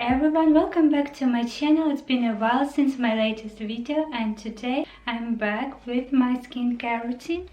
everyone, welcome back to my channel. It's been a while since my latest video and today I'm back with my skincare routine.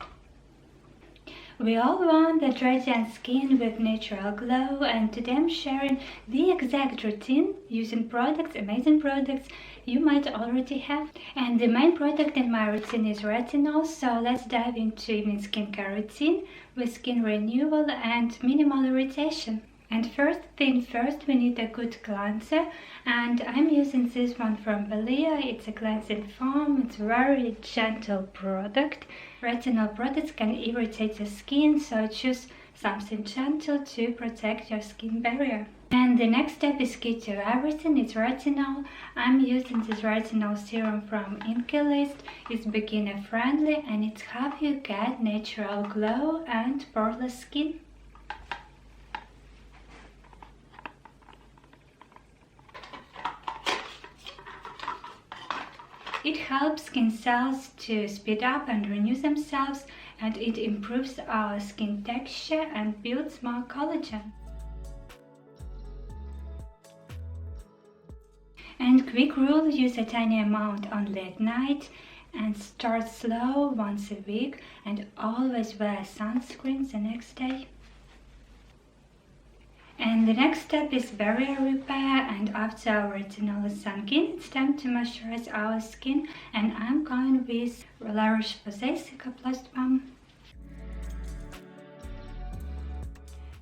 We all want that radiant skin with natural glow, and today I'm sharing the exact routine using products, amazing products you might already have. And the main product in my routine is retinol, so let's dive into evening skincare routine with skin renewal and minimal irritation. And first thing first, we need a good cleanser, and I'm using this one from Balea. It's a cleansing foam. It's a very gentle product. Retinol products can irritate the skin, so choose something gentle to protect your skin barrier. And the next step is key to everything. It's retinol. I'm using this retinol serum from Inkey. It's beginner friendly and it's help you get natural glow and poreless skin. It helps skin cells to speed up and renew themselves, and it improves our skin texture and builds more collagen. And quick rule, use a tiny amount only at night and start slow once a week, and always wear sunscreen the next day. And the next step is barrier repair, and after our retinol is sunk in, it's time to moisturize our skin, and I'm going with Roche-Posay Cicaplast Baume.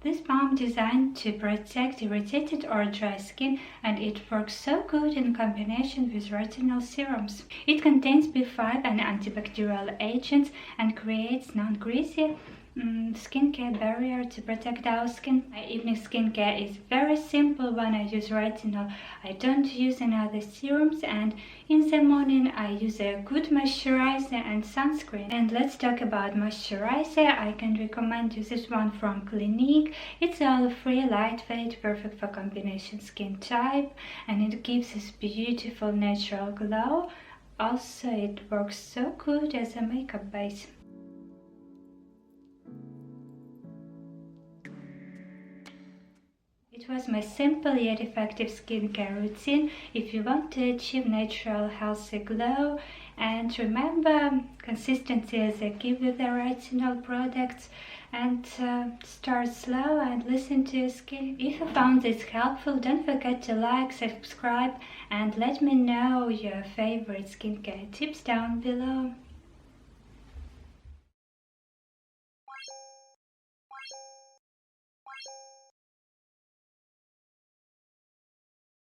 This balm designed to protect irritated or dry skin, and it works so good in combination with retinol serums. It contains B5 and antibacterial agents and creates non-greasy skincare barrier to protect our skin. My evening skincare is very simple. When I use retinol, I don't use any other serums, and in the morning I use a good moisturizer and sunscreen. And let's talk about moisturizer. I can recommend you this one from Clinique. It's oil-free, lightweight, perfect for combination skin type, and it gives this beautiful natural glow. Also, it works so good as a makeup base. It was my simple yet effective skincare routine. If you want to achieve natural, healthy glow, and remember, consistency is a key with the retinol products, and start slow and listen to your skin. If you found this helpful, don't forget to like, subscribe, and let me know your favorite skincare tips down below.